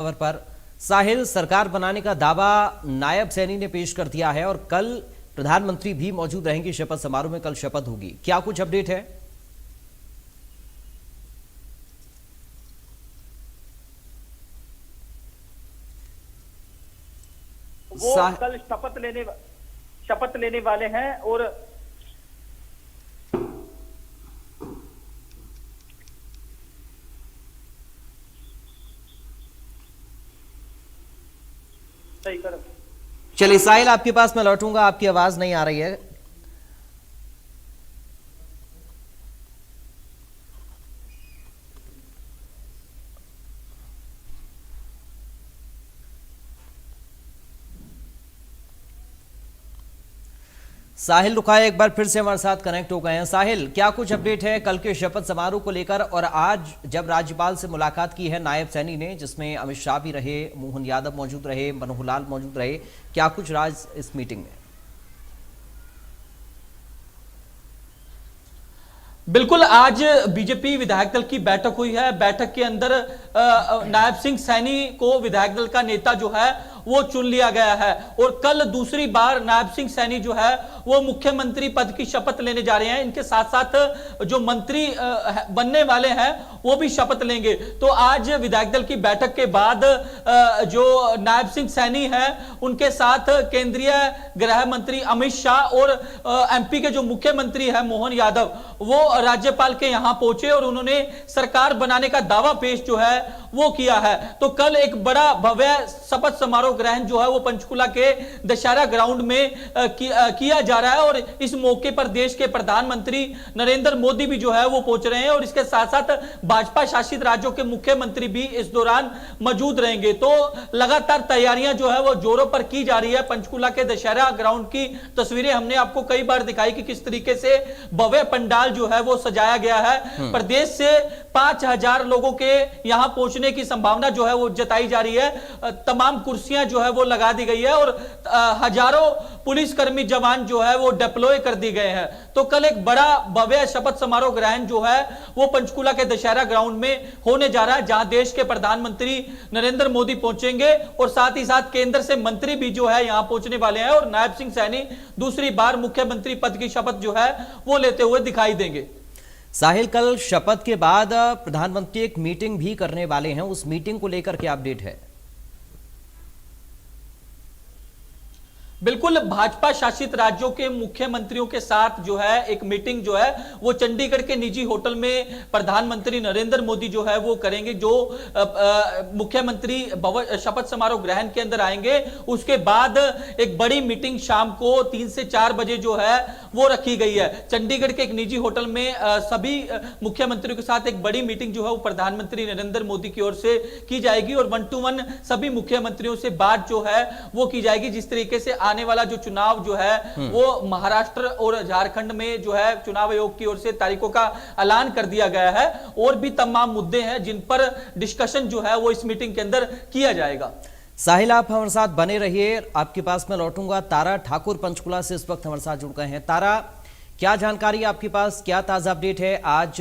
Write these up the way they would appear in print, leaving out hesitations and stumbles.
खबर पर साहिल, सरकार बनाने का दावा नायब सैनी ने पेश कर दिया है और कल प्रधानमंत्री भी मौजूद रहेंगे शपथ समारोह में। कल शपथ होगी, क्या कुछ अपडेट है? वो कल शपथ लेने वाले हैं और सही करो। चलिए साहिल, आपके पास मैं लौटूंगा, आपकी आवाज नहीं आ रही है। साहिल रुकाया एक बार फिर से हमारे साथ कनेक्ट हो गए हैं। साहिल, क्या कुछ अपडेट है कल के शपथ समारोह को लेकर? और आज जब राज्यपाल से मुलाकात की है नायब सैनी ने, जिसमें अमित शाह भी रहे, मोहन यादव मौजूद रहे, मनोहर लाल मौजूद रहे, क्या कुछ राज इस मीटिंग में? बिल्कुल, आज बीजेपी विधायक दल की बैठक हुई है। बैठक के अंदर नायब सिंह सैनी को विधायक दल का नेता जो है वो चुन लिया गया है और कल दूसरी बार नायब सिंह सैनी जो है वो मुख्यमंत्री पद की शपथ लेने जा रहे हैं। इनके साथ साथ जो मंत्री बनने वाले हैं वो भी शपथ लेंगे। तो आज विधायक दल की बैठक के बाद जो नायब सिंह सैनी है उनके साथ केंद्रीय गृह मंत्री अमित शाह और एमपी के जो मुख्यमंत्री है मोहन यादव, वो राज्यपाल के यहां पहुंचे और उन्होंने सरकार बनाने का दावा पेश जो है वो किया है। तो कल एक बड़ा भव्य शपथ समारोह ग्रहण जो है वो पंचकुला के दशहरा ग्राउंड में किया जा रहा है और इस मौके पर देश के प्रधानमंत्री नरेंद्र मोदी भी जो है वो पहुंच रहे हैं और इसके साथ साथ भाजपा शासित राज्यों के मुख्यमंत्री भी इस दौरान मौजूद रहेंगे। तो लगातार तैयारियां जो है वो जोरों पर की जा रही है। पंचकुला के दशहरा ग्राउंड की तस्वीरें हमने आपको कई बार दिखाई कि किस तरीके से भव्य पंडाल जो है वो सजाया गया है। प्रदेश से 5000 लोगों के यहां पहुंचने की संभावना जो है वो जताई जा रही है। तमाम कुर्सियां जो है वो लगा दी गई है और हजारों पुलिसकर्मी जवान जो है वो डिप्लॉय कर दी गए हैं। तो कल एक बड़ा भव्य शपथ समारोह ग्रहण जो है वो पंचकुला के दशहरा ग्राउंड में होने जा रहा है, जहां देश के प्रधानमंत्री नरेंद्र मोदी पहुंचेंगे और साथ ही साथ केंद्र से मंत्री भी जो है यहां पहुंचने वाले हैं और नायब सिंह सैनी दूसरी बार मुख्यमंत्री पद की शपथ जो है वो लेते हुए दिखाई देंगे। साहिल, कल शपथ के बाद प्रधानमंत्री एक मीटिंग भी करने वाले हैं, उस मीटिंग को लेकर क्या अपडेट है? बिल्कुल, भाजपा शासित राज्यों के मुख्यमंत्रियों के साथ जो है एक मीटिंग जो है वो चंडीगढ़ के निजी होटल में प्रधानमंत्री नरेंद्र मोदी जो है वो करेंगे। जो मुख्यमंत्री शपथ समारोह ग्रहण के अंदर आएंगे, उसके बाद एक बड़ी मीटिंग शाम को 3 से 4 बजे जो है वो रखी गई है। चंडीगढ़ के एक निजी होटल में सभी मुख्यमंत्रियों के साथ एक बड़ी मीटिंग जो है वो प्रधानमंत्री नरेंद्र मोदी की ओर से की जाएगी और 1 to 1 सभी मुख्यमंत्रियों से बात जो है वो की जाएगी। जिस तरीके से आने वाला जो चुनाव जो है वो महाराष्ट्र और झारखंड में जो है चुनाव आयोग की ओर से तारीखों का ऐलान कर दिया गया है और भी तमाम मुद्दे हैं जिन पर डिस्कशन जो है वो इस मीटिंग के अंदर किया जाएगा। साहिल, आप हमारे साथ बने रहिए, आपके पास मैं लौटूंगा। तारा ठाकुर पंचकुला से इस वक्त हमारे साथ जुड़ गए हैं। तारा, क्या जानकारी आपके पास, क्या ताजा अपडेट है? आज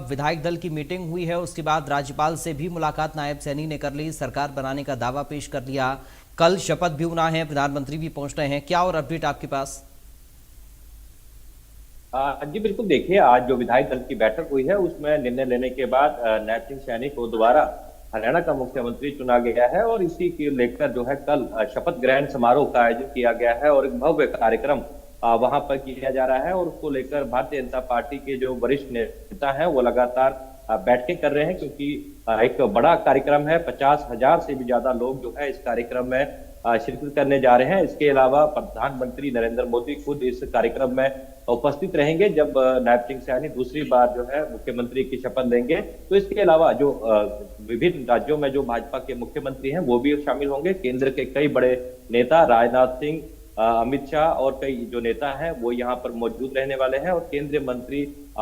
विधायक दल की मीटिंग हुई है, उसके बाद राज्यपाल से भी मुलाकात नायब सैनी ने कर ली, सरकार बनाने का दावा पेश कर लिया, कल शपथ भी होना है, प्रधानमंत्री भी पहुंच रहे हैं, क्या और अपडेट आपके पास? जी बिल्कुल, देखिए आज जो विधायक दल की बैठक हुई है उसमें निर्णय लेने के बाद नायब सिंह सैनी को दोबारा हरियाणा का मुख्यमंत्री चुना गया है और इसी को लेकर जो है कल शपथ ग्रहण समारोह का आयोजन किया गया है और एक भव्य कार्यक्रम वहां पर किया जा रहा है और उसको लेकर भारतीय जनता पार्टी के जो वरिष्ठ नेता हैं वो लगातार बैठकें कर रहे हैं, क्योंकि एक बड़ा कार्यक्रम है। 50,000 से भी ज्यादा लोग जो है इस कार्यक्रम में शिरकत करने जा रहे हैं। इसके अलावा प्रधानमंत्री नरेंद्र मोदी खुद इस कार्यक्रम में उपस्थित रहेंगे जब नायब सिंह सैनी दूसरी बार जो है मुख्यमंत्री की शपथ लेंगे। तो इसके अलावा जो विभिन्न राज्यों में जो भाजपा के मुख्यमंत्री हैं वो भी शामिल होंगे। केंद्र के कई बड़े नेता राजनाथ सिंह, अमित शाह और कई जो नेता हैं वो यहाँ पर मौजूद रहने वाले हैं और केंद्रीय मंत्री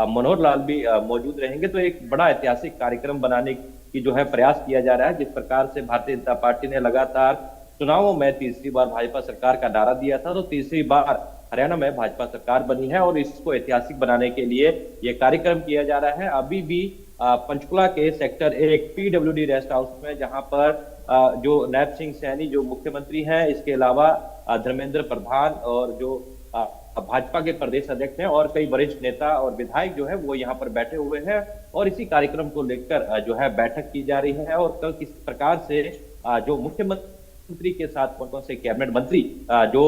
मनोहर लाल भी मौजूद रहेंगे। तो एक बड़ा ऐतिहासिक कार्यक्रम बनाने की जो है प्रयास किया जा रहा है। जिस प्रकार से भारतीय जनता पार्टी ने लगातार चुनावों में तीसरी बार भाजपा सरकार का नारा दिया था, तो तीसरी बार हरियाणा में भाजपा सरकार बनी है और इसको ऐतिहासिक बनाने के लिए ये कार्यक्रम किया जा रहा है। अभी भी पंचकुला के सेक्टर 1 PWD रेस्ट हाउस में, जहां पर जो नैब सिंह सैनी जो मुख्यमंत्री हैं, इसके अलावा धर्मेंद्र प्रधान और जो भाजपा के प्रदेश अध्यक्ष हैं और कई वरिष्ठ नेता और विधायक जो है वो यहाँ पर बैठे हुए हैं और इसी कार्यक्रम को लेकर जो है बैठक की जा रही है। और कल किस प्रकार से जो मुख्यमंत्री के साथ कौन कौन से कैबिनेट मंत्री जो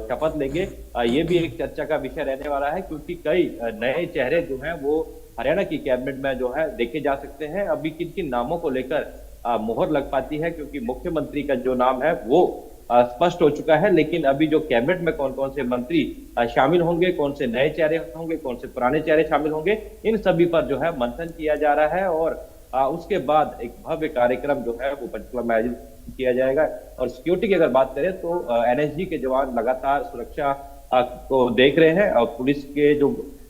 शपथ लेंगे, ये भी एक चर्चा का विषय रहने वाला है, क्योंकि कई नए चेहरे जो हैं वो हरियाणा की कैबिनेट में जो है देखे जा सकते हैं। अभी किन किन नामों को लेकर मोहर लग पाती है, क्योंकि मुख्यमंत्री का जो नाम है वो स्पष्ट हो चुका है, लेकिन अभी जो कैबिनेट में कौन कौन से मंत्री शामिल होंगे, कौन से नए चेहरे होंगे, कौन से पुराने चेहरे शामिल होंगे, इन सभी पर जो है मंथन किया जा रहा है। और उसके बाद एक भव्य कार्यक्रम जो है वो पंचकुला में आयोजित किया जाएगा। और सिक्योरिटी की अगर बात करें तो एनएसजी के जवान लगातार सुरक्षा को देख रहे हैं और पुलिस के जो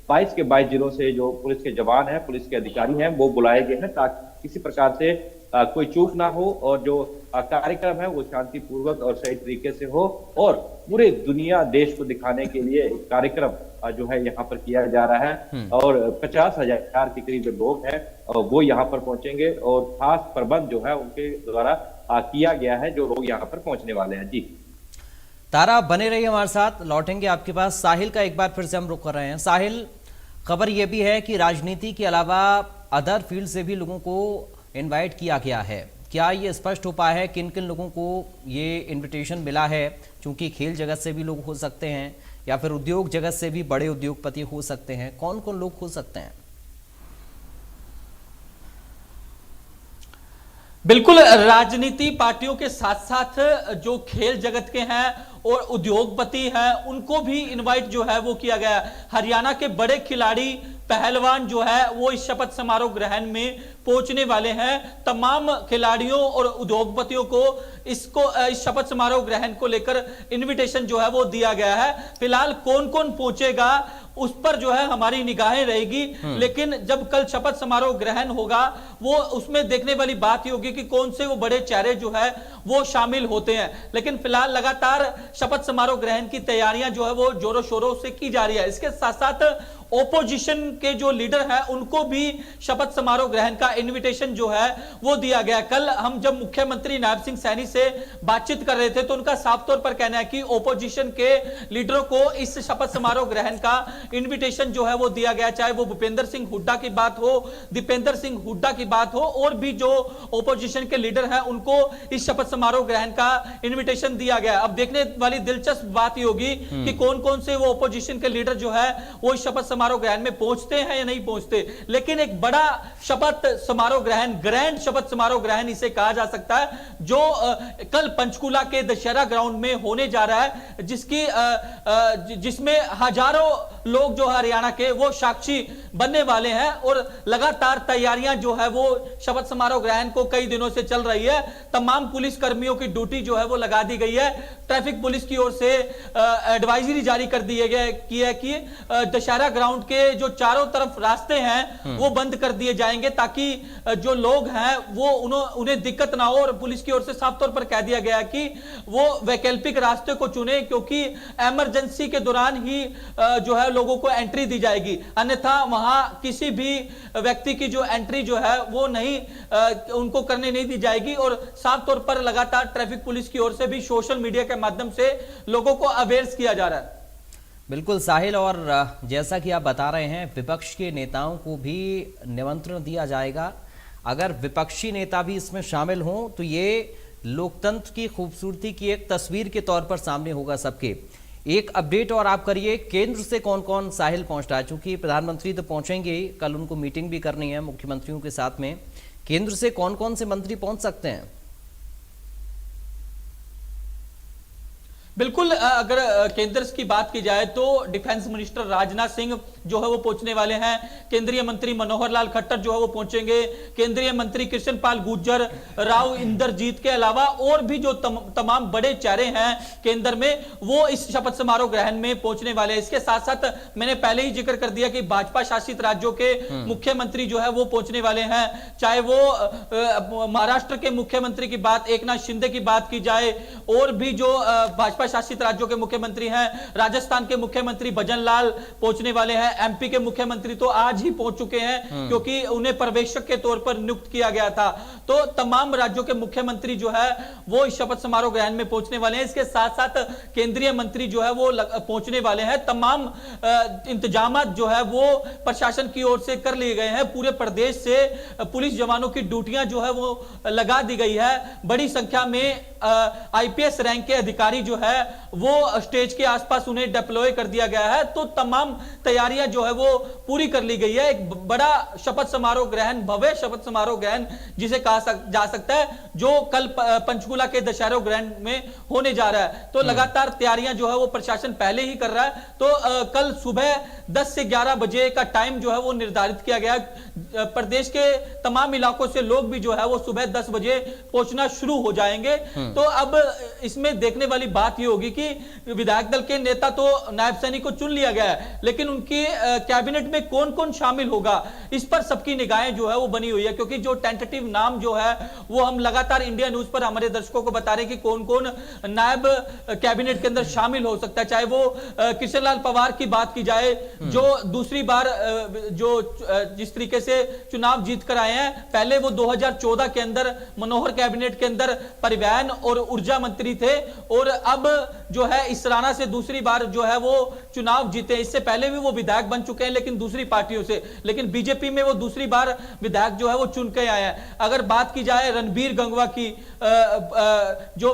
22 के 22 जिलों से जो पुलिस के जवान हैं, पुलिस के अधिकारी हैं, वो बुलाए गए हैं ताकि किसी प्रकार से कोई चूक ना हो और जो कार्यक्रम है वो शांतिपूर्वक और सही तरीके से हो और पूरे दुनिया देश को दिखाने के लिए कार्यक्रम जो है यहाँ पर किया जा रहा है। और 50,000 के करीब जो लोग हैं वो यहाँ पर पहुंचेंगे और खास प्रबंध जो है उनके द्वारा किया गया है जो लोग यहाँ पर पहुंचने वाले हैं। जी तारा, बने रहिए हमारे साथ, लौटेंगे आपके पास। साहिल का एक बार फिर से हम रुक कर रहे हैं। साहिल, खबर यह भी है कि राजनीति के अलावा अदर फील्ड से भी लोगों को इनवाइट किया गया है। क्या ये स्पष्ट हो पाया है किन किन लोगों को ये इनविटेशन मिला है? क्योंकि खेल जगत से भी लोग हो सकते हैं या फिर उद्योग जगत से भी बड़े उद्योगपति हो सकते हैं, कौन कौन लोग हो सकते हैं? बिल्कुल, राजनीति पार्टियों के साथ साथ जो खेल जगत के हैं और उद्योगपति हैं उनको भी इनवाइट जो है वो किया गया है। हरियाणा के बड़े खिलाड़ी पहलवान जो है वो इस शपथ समारोह ग्रहण में पहुंचने वाले हैं। तमाम खिलाड़ियों और उद्योगपतियों को इस शपथ समारोह ग्रहण को लेकर इनविटेशन जो है वो दिया गया है। फिलहाल कौन कौन पहुंचेगा उस पर जो है हमारी निगाहें रहेगी, लेकिन जब कल शपथ समारोह ग्रहण होगा वो उसमें देखने वाली बात ही होगी कि कौन से वो बड़े चेहरे जो है वो शामिल होते हैं। लेकिन फिलहाल लगातार शपथ समारोह ग्रहण की तैयारियां जो है वो जोरों शोरों से की जा रही है। इसके साथ साथ ओपोजिशन के जो लीडर हैं उनको भी शपथ समारोह ग्रहण का इनविटेशन जो है वो दिया गया। कल हम जब मुख्यमंत्री नायब सिंह सैनी से बातचीत कर रहे थे तो उनका साफ तौर पर कहना है कि ओपोजिशन के लीडरों को इस शपथ समारोह ग्रहण का इनविटेशन जो है वो दिया गया, चाहे वो भूपेंद्र सिंह हुड्डा की बात हो, दीपेंद्र सिंह हुड्डा की बात हो और भी जो ओपोजिशन के लीडर हैं उनको इस शपथ समारोह ग्रहण का इनविटेशन दिया गया। अब देखने वाली दिलचस्प बात ही होगी कि कौन कौन से वो ओपोजिशन के लीडर जो है वो इस शपथ समारोह ग्रहण में पहुंचते हैं या नहीं पहुंचते। लेकिन एक बड़ा शपथ समारोह ग्रहण, ग्रैंड शपथ समारोह ग्रहण इसे कहा जा सकता है, जो कल पंचकुला के दशहरा ग्राउंड में होने जा रहा है, जिसमें हजारों लोग जो हरियाणा के वो साक्षी बनने वाले हैं। और लगातार तैयारियां जो है वो शपथ समारोह ग्रहण को कई दिनों से चल रही है। तमाम पुलिस कर्मियों की ड्यूटी जो है वो लगा दी गई है। ट्रैफिक पुलिस की ओर से एडवाइजरी जारी कर दी है कि दशहरा ग्राउंड के जो चारों तरफ रास्ते हैं वो बंद कर दिए जाएंगे ताकि जो लोग हैं वो उन्हें दिक्कत ना हो। और पुलिस की ओर से साफ तौर पर कह दिया गया कि वो वैकल्पिक रास्ते को चुने, क्योंकि इमरजेंसी के दौरान ही जो है लोगों को एंट्री दी जाएगी, अन्यथा वहां किसी भी व्यक्ति की जो एंट्री जो है वो नहीं उनको करने नहीं दी जाएगी। और साफ तौर पर लगातार ट्रैफिक पुलिस की ओर से भी सोशल मीडिया के माध्यम से लोगों को अवेयर किया जा रहा है। बिल्कुल साहिल, और जैसा कि आप बता रहे हैं विपक्ष के नेताओं को भी निमंत्रण दिया जाएगा। अगर विपक्षी नेता भी इसमें शामिल हों तो ये लोकतंत्र की खूबसूरती की एक तस्वीर के तौर पर सामने होगा सबके। एक अपडेट और आप करिए, केंद्र से कौन कौन साहिल पहुंच रहा है? चूंकि प्रधानमंत्री तो पहुंचेंगे, कल उनको मीटिंग भी करनी है मुख्यमंत्रियों के साथ में। केंद्र से कौन कौन से मंत्री पहुंच सकते हैं? बिल्कुल, अगर केंद्र की बात की जाए तो डिफेंस मिनिस्टर राजनाथ सिंह जो है वो पहुंचने वाले हैं। केंद्रीय मंत्री मनोहर लाल खट्टर जो है वो पहुंचेंगे। केंद्रीय मंत्री कृष्ण पाल गुर्जर, राव इंद्रजीत के अलावा और भी जो तमाम बड़े चेहरे हैं केंद्र में, वो इस शपथ समारोह ग्रहण में पहुंचने वाले हैं। इसके साथ साथ मैंने पहले ही जिक्र कर दिया कि भाजपा शासित राज्यों के मुख्यमंत्री जो है वो पहुंचने वाले हैं। चाहे वो महाराष्ट्र के मुख्यमंत्री की बात, एकनाथ शिंदे की बात की जाए, और भी जो भाजपा भाजपा शासित राज्यों के मुख्यमंत्री हैं। राजस्थान के मुख्यमंत्री भजन लाल पहुंचने वाले हैं। एमपी के मुख्यमंत्री तो आज ही पहुंच चुके हैं क्योंकि उन्हें पर्यवेक्षक के तौर पर नियुक्त किया गया था। तो तमाम राज्यों के मुख्यमंत्री जो है वो इस शपथ समारोह ग्रहण में पहुंचने वाले हैं। इसके साथ साथ केंद्रीय मंत्री जो है वो पहुंचने वाले हैं। तमाम इंतजाम जो है वो प्रशासन की ओर से कर लिए गए हैं। पूरे प्रदेश से पुलिस जवानों की ड्यूटियां जो है वो लगा दी गई है। बड़ी संख्या में आईपीएस रैंक के अधिकारी जो है वो स्टेज के आसपास उन्हें डिप्लॉय कर दिया गया है। तो तमाम तैयारियां जो है वो पूरी कर ली गई है। एक बड़ा शपथ समारोह ग्रहण, भव्य शपथ समारोह ग्रहण जिसे कहा जा सकता है, जो कल पंचकुला के दशहरा ग्रहण में होने जा रहा है। तो लगातार तैयारियां जो है वो प्रशासन पहले ही कर रहा है। तो कल सुबह 10 से 11 बजे का टाइम जो है वो निर्धारित किया गया है। प्रदेश के तमाम इलाकों से लोग भी जो है वो सुबह 10 बजे पहुंचना शुरू हो जाएंगे। तो अब इसमें देखने वाली बात यह होगी कि विधायक दल के नेता तो नायब सैनी को चुन लिया गया है, लेकिन उनकी कैबिनेट में कौन कौन शामिल होगा इस पर सबकी निगाहें जो है वो बनी हुई है। क्योंकि जो टेंटेटिव नाम जो है वो हम लगातार इंडिया न्यूज पर हमारे दर्शकों को बता रहे हैं कि कौन कौन नायब कैबिनेट के अंदर शामिल हो सकता है। चाहे वो कृष्ण लाल पंवार की बात की जाए, जो दूसरी बार जो जिस तरीके से चुनाव जीत कर आए हैं। पहले वो 2014 के अंदर मनोहर कैबिनेट के अंदर परिवहन और ऊर्जा मंत्री थे, और अब जो है इस राणा से दूसरी बार जो है वो चुनाव जीते। इससे पहले भी वो विधायक बन चुके हैं लेकिन दूसरी पार्टियों से, लेकिन बीजेपी में वो दूसरी बार विधायक जो है वो चुन के आए हैं। अगर बात की जाए रणबीर गंगवा की, जो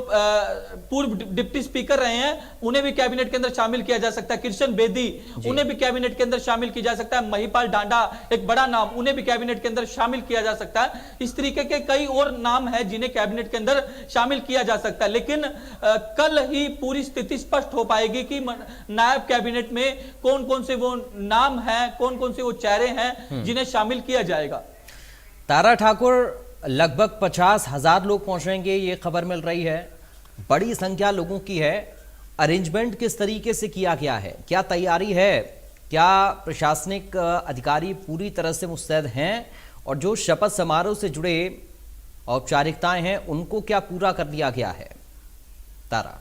पूर्व डिप्टी स्पीकर रहे हैं, उन्हें भी कैबिनेट के अंदर शामिल किया जा सकता है। कृष्ण बेदी, उन्हें भी कैबिनेट के अंदर शामिल किया जा सकता है। महिपाल डांडा एक बड़ा नाम, उन्हें भी कैबिनेट के अंदर शामिल किया जा सकता है। इस तरीके के कई और नाम हैं जिन्हें कैबिनेट के अंदर शामिल किया जा सकता है। लेकिन कल ही पूरी स्थिति स्पष्ट हो पाएगी कि नायब कैबिनेट में कौन कौन से वो नाम हैं, कौन कौन से वो चेहरे हैं जिन्हें शामिल किया जाएगा। तारा ठाकुर, लगभग 50,000 लोग पहुंचेंगे ये खबर मिल रही है, बड़ी संख्या लोगों की है। अरेंजमेंट किस तरीके से किया गया है, क्या तैयारी है, क्या प्रशासनिक अधिकारी पूरी तरह से मुस्तैद हैं, और जो शपथ समारोह से जुड़े औपचारिकताएं हैं उनको क्या पूरा कर दिया गया है? तारा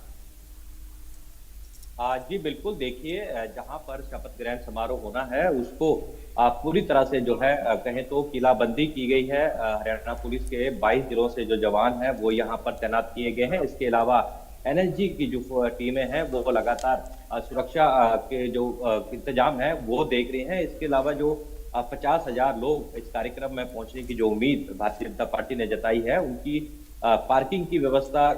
जी बिल्कुल, देखिए जहां पर शपथ ग्रहण समारोह होना है उसको पूरी तरह से जो है कहें तो किलाबंदी की गई है। हरियाणा पुलिस के 22 जिलों से जो जवान हैं वो यहाँ पर तैनात किए गए हैं। इसके अलावा एनएसजी की जो टीमें हैं वो लगातार सुरक्षा के जो इंतजाम है वो देख रही हैं। इसके अलावा जो 50,000 लोग इस कार्यक्रम में पहुंचने की जो उम्मीद भारतीय जनता पार्टी ने जताई है, उनकी पार्किंग की व्यवस्था,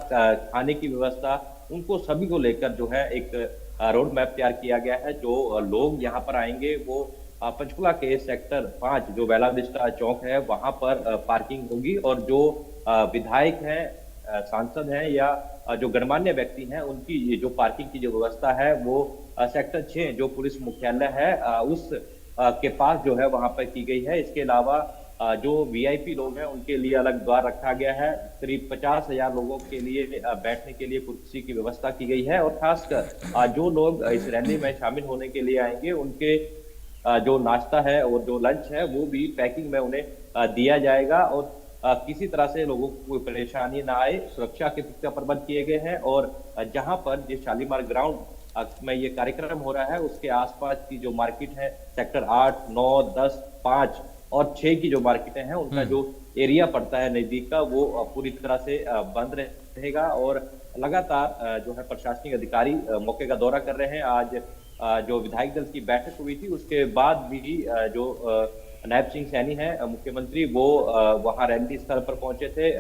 खाने की व्यवस्था, उनको सभी को लेकर जो है एक रोड मैप तैयार किया गया है। जो लोग यहाँ पर आएंगे वो पंचकुला के सेक्टर 5 जो बेला विस्टा चौक है वहां पर पार्किंग होगी, और जो विधायक हैं, सांसद हैं या जो गणमान्य व्यक्ति हैं, उनकी जो पार्किंग की जो व्यवस्था है वो सेक्टर 6 जो पुलिस मुख्यालय है उस के पास जो है वहां पर की गई है। इसके अलावा जो वीआईपी लोग हैं उनके लिए अलग द्वार रखा गया है। करीब 50,000 लोगों के लिए बैठने के लिए कुर्सी की व्यवस्था की गई है, और खासकर जो लोग इस रैली में शामिल होने के लिए आएंगे उनके जो नाश्ता है और जो लंच है वो भी पैकिंग में उन्हें दिया जाएगा, और किसी तरह से लोगों को कोई परेशानी ना आए, सुरक्षा के पुख्ता प्रबंध किए गए हैं। और जहां पर जिस शालीमार ग्राउंड में ये कार्यक्रम हो रहा है उसके आसपास की जो मार्केट है, सेक्टर 8, 9, 10, 5 और 6 की जो मार्केटें हैं उनका जो एरिया पड़ता है नजदीक का, वो पूरी तरह से बंद रहेगा। और लगातार जो है प्रशासनिक अधिकारी मौके का दौरा कर रहे हैं। आज जो विधायक दल की बैठक हुई थी उसके बाद भी जो नायब सिंह सैनी हैं मुख्यमंत्री, वो वहां रैली स्थल पर पहुंचे थे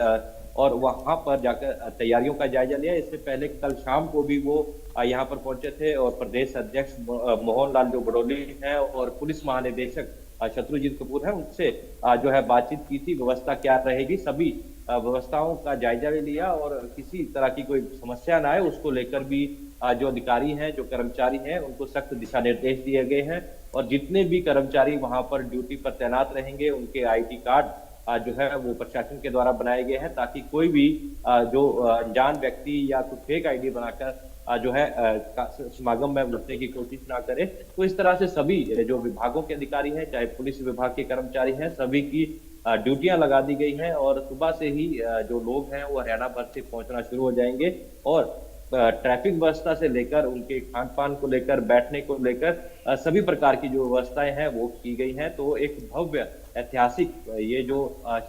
और वहां पर जाकर तैयारियों का जायजा लिया। इससे पहले कल शाम को भी वो यहाँ पर पहुंचे थे, और प्रदेश अध्यक्ष मोहन लाल जो बड़ोली हैं और पुलिस महानिदेशक शत्रुजीत कपूर है, उनसे जो है बातचीत की थी। व्यवस्था क्या रहेगी, सभी व्यवस्थाओं का जायजा भी लिया, और किसी तरह की कोई समस्या ना आए उसको लेकर भी जो अधिकारी हैं, जो कर्मचारी हैं, उनको सख्त दिशा निर्देश दिए गए हैं। और जितने भी कर्मचारी वहां पर ड्यूटी पर तैनात रहेंगे उनके आईडी कार्ड जो है वो प्रशासन के द्वारा बनाए गए हैं, ताकि कोई भी जो अनजान व्यक्ति या कुछ फेक आईडी बनाकर जो है समागम में घुसने की कोशिश ना करे। तो इस तरह से सभी जो विभागों के अधिकारी हैं, चाहे पुलिस विभाग के कर्मचारी हैं, सभी की ड्यूटियां लगा दी गई हैं, और सुबह से ही जो लोग हैं वो हरियाणा भर से पहुंचना शुरू हो जाएंगे। और ट्रैफिक व्यवस्था से लेकर उनके खान पान को लेकर, बैठने को लेकर सभी प्रकार की जो व्यवस्थाएं हैं वो की गई हैं। तो एक भव्य ऐतिहासिक ये जो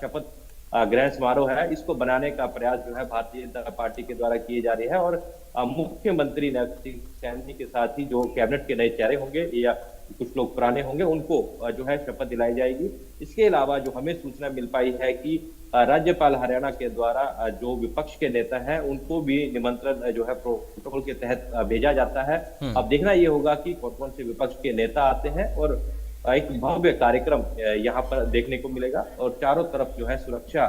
शपथ ग्रहण समारोह है, इसको बनाने का प्रयास जो है भारतीय जनता पार्टी के द्वारा किए जा रही है। और मुख्यमंत्री नैब सिंह सैनी के साथ ही जो कैबिनेट के नए चेहरे होंगे या कुछ लोग पुराने होंगे, उनको जो है शपथ दिलाई जाएगी। इसके अलावा जो हमें सूचना मिल पाई है कि राज्यपाल हरियाणा के द्वारा जो विपक्ष के नेता हैं उनको भी निमंत्रण जो है प्रोटोकॉल के तहत भेजा जाता है। अब देखना ये होगा कि कौन कौन से विपक्ष के नेता आते हैं और एक भव्य कार्यक्रम यहाँ पर देखने को मिलेगा और चारों तरफ जो है सुरक्षा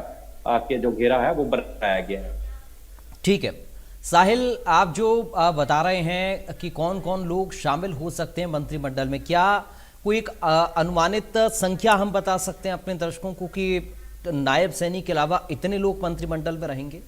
के जो घेरा है वो बनाया गया है। ठीक है साहिल, आप जो बता रहे हैं कि कौन कौन लोग शामिल हो सकते हैं मंत्रिमंडल में, क्या कोई एक अनुमानित संख्या हम बता सकते हैं अपने दर्शकों को कि नायब सैनी के अलावा इतने लोग मंत्रिमंडल में रहेंगे?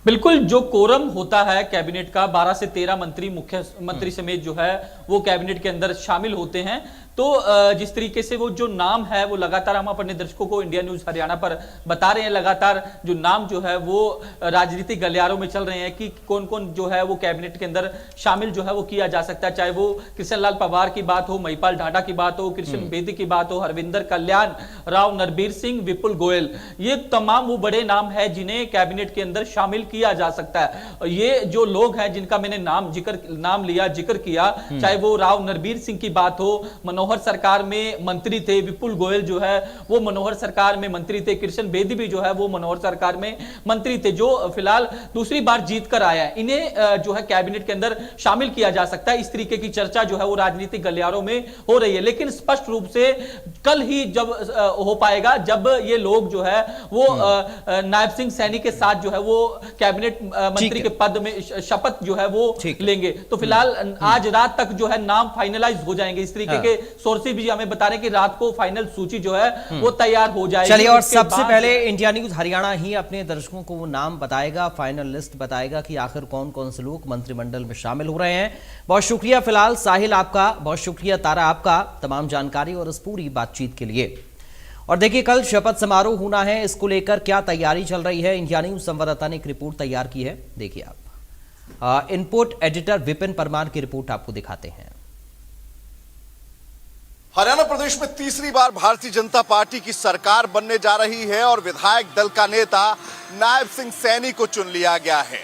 बिल्कुल, जो कोरम होता है कैबिनेट का 12 से 13 मंत्री, मुख्यमंत्री समेत जो है वो कैबिनेट के अंदर शामिल होते हैं। तो जिस तरीके से वो जो नाम है वो लगातार हम अपने दर्शकों को इंडिया न्यूज हरियाणा पर बता रहे हैं, लगातार जो नाम जो है वो राजनीतिक गलियारों में चल रहे हैं कि कौन कौन जो है वो कैबिनेट के अंदर शामिल जो है वो किया जा सकता है। चाहे वो कृष्ण लाल पवार की बात हो, महिपाल ढांडा की बात हो, कृष्ण बेदी की बात हो, हरविंदर कल्याण राव, नरबीर सिंह, विपुल गोयल, ये तमाम वो बड़े नाम है जिन्हें कैबिनेट के अंदर शामिल किया जा सकता है। ये जो लोग हैं जिनका मैंने जिक्र किया, चाहे वो राव नरबीर सिंह की बात हो, मनोहर सरकार में मंत्री थे, विपुल गोयल जो है वो मनोहर सरकार में मंत्री थे, कृष्ण बेदी भी जो है वो मनोहर सरकार में मंत्री थे, जो फिलहाल दूसरी बार जीत कर आया है। इन्हें जो है कैबिनेट के अंदर शामिल किया जा सकता है। इस तरीके की चर्चा जो है वो राजनीतिक गलियारों में हो रही है, लेकिन स्पष्ट रूप से कल ही जब हो पाएगा जब ये लोग जो है वो नायब सिंह सैनी के साथ जो है वो कैबिनेट मंत्री के पद में शपथ जो है वो लेंगे। तो फिलहाल आज रात तक जो है नाम फाइनलाइज हो जाएंगे। इस तरीके के सोर्सेज भी हमें बता रहे हैं कि रात को फाइनल सूची जो है वो तैयार हो जाएगी। चलिए, और सबसे पहले इंडिया न्यूज हरियाणा ही अपने दर्शकों को वो नाम बताएगा, फाइनल लिस्ट बताएगा कि आखिर कौन कौन से लोग मंत्रिमंडल में शामिल हो रहे हैं। बहुत शुक्रिया फिलहाल साहिल आपका, बहुत शुक्रिया तारा आपका तमाम जानकारी और इस पूरी बातचीत के लिए। और देखिए, कल शपथ समारोह होना है, इसको लेकर क्या तैयारी चल रही है, इंडिया न्यूज संवाददाता ने एक रिपोर्ट तैयार की है, देखिए आप। इनपुट एडिटर विपिन परमार की रिपोर्ट आपको दिखाते हैं। हरियाणा प्रदेश में तीसरी बार भारतीय जनता पार्टी की सरकार बनने जा रही है और विधायक दल का नेता नायब सिंह सैनी को चुन लिया गया है।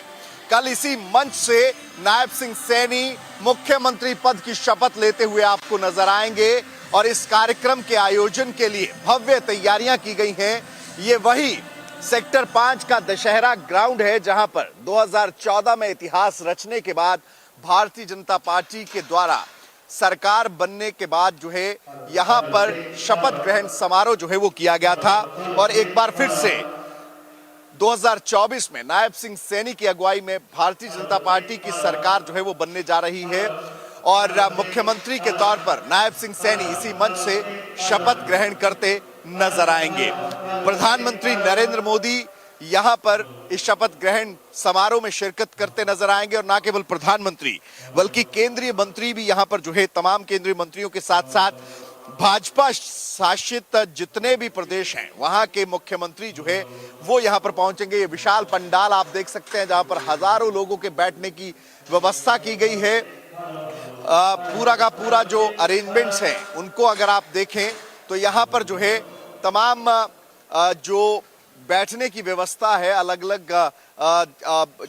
कल इसी मंच से नायब सिंह सैनी मुख्यमंत्री पद की शपथ लेते हुए आपको नजर आएंगे और इस कार्यक्रम के आयोजन के लिए भव्य तैयारियां की गई हैं। ये वही सेक्टर 5 का दशहरा ग्राउंड है जहां पर 2014 में इतिहास रचने के बाद भारतीय जनता पार्टी के द्वारा सरकार बनने के बाद जो है यहां पर शपथ ग्रहण समारोह जो है वो किया गया था। और एक बार फिर से 2024 में नायब सिंह सैनी की अगुवाई में भारतीय जनता पार्टी की सरकार जो है वो बनने जा रही है और मुख्यमंत्री के तौर पर नायब सिंह सैनी इसी मंच से शपथ ग्रहण करते नजर आएंगे। प्रधानमंत्री नरेंद्र मोदी यहां पर इस शपथ ग्रहण समारोह में शिरकत करते नजर आएंगे और न केवल प्रधानमंत्री बल्कि केंद्रीय मंत्री भी यहां पर जो है तमाम केंद्रीय मंत्रियों के साथ साथ भाजपा शासित जितने भी प्रदेश हैं वहां के मुख्यमंत्री जो है वो यहां पर पहुंचेंगे। ये विशाल पंडाल आप देख सकते हैं जहां पर हजारों लोगों के बैठने की व्यवस्था की गई है। पूरा का पूरा जो अरेंजमेंट्स हैं उनको अगर आप देखें तो यहाँ पर जो है तमाम जो बैठने की व्यवस्था है, अलग अलग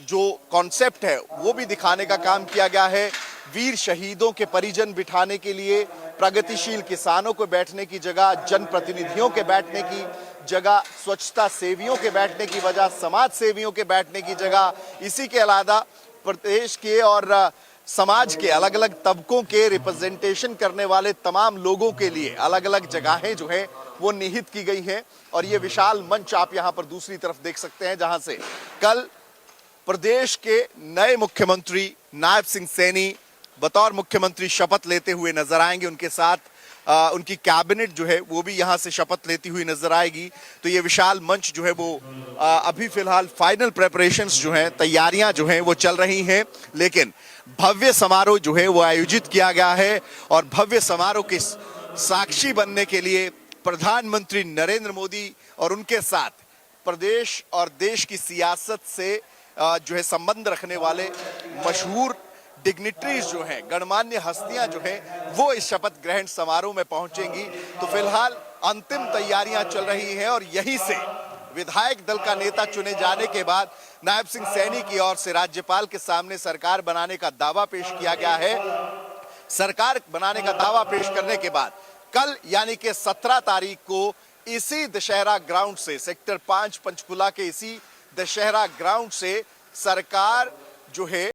जो कॉन्सेप्ट है वो भी दिखाने का काम किया गया है। वीर शहीदों के परिजन बिठाने के लिए, प्रगतिशील किसानों को बैठने की जगह, जनप्रतिनिधियों के बैठने की जगह, स्वच्छता सेवियों के बैठने की वजह, समाज सेवियों के बैठने की जगह, इसी के अलावा प्रदेश के और समाज के अलग अलग तबकों के रिप्रेजेंटेशन करने वाले तमाम लोगों के लिए अलग अलग जगहें जो है वो निहित की गई हैं। और ये विशाल मंच आप यहाँ पर दूसरी तरफ देख सकते हैं जहां से कल प्रदेश के नए मुख्यमंत्री नायब सिंह सैनी बतौर मुख्यमंत्री शपथ लेते हुए नजर आएंगे। उनके साथ उनकी कैबिनेट जो है वो भी यहाँ से शपथ लेती हुई नजर आएगी। तो ये विशाल मंच जो है वो अभी फिलहाल फाइनल प्रेपरेशंस जो हैं, तैयारियां जो हैं वो चल रही हैं, लेकिन भव्य समारोह जो है वो आयोजित किया गया है। और भव्य समारोह के साक्षी बनने के लिए प्रधानमंत्री नरेंद्र मोदी और उनके साथ प्रदेश और देश की सियासत से जो है संबंध रखने वाले मशहूर डिग्निटरीज जो हैं, गणमान्य हस्तियां जो हैं, वो इस शपथ ग्रहण समारोह में पहुंचेंगी। तो फिलहाल अंतिम तैयारियां चल रही हैं और यहीं से विधायक दल का नेता चुने जाने के बाद नायब सिंह सैनी की ओर से राज्यपाल के सामने सरकार बनाने का दावा पेश किया गया है। सरकार बनाने का दावा पेश करने के बाद कल यानी कि 17 तारीख को इसी दशहरा ग्राउंड से, सेक्टर 5 पंचकुला के इसी दशहरा ग्राउंड से सरकार जो है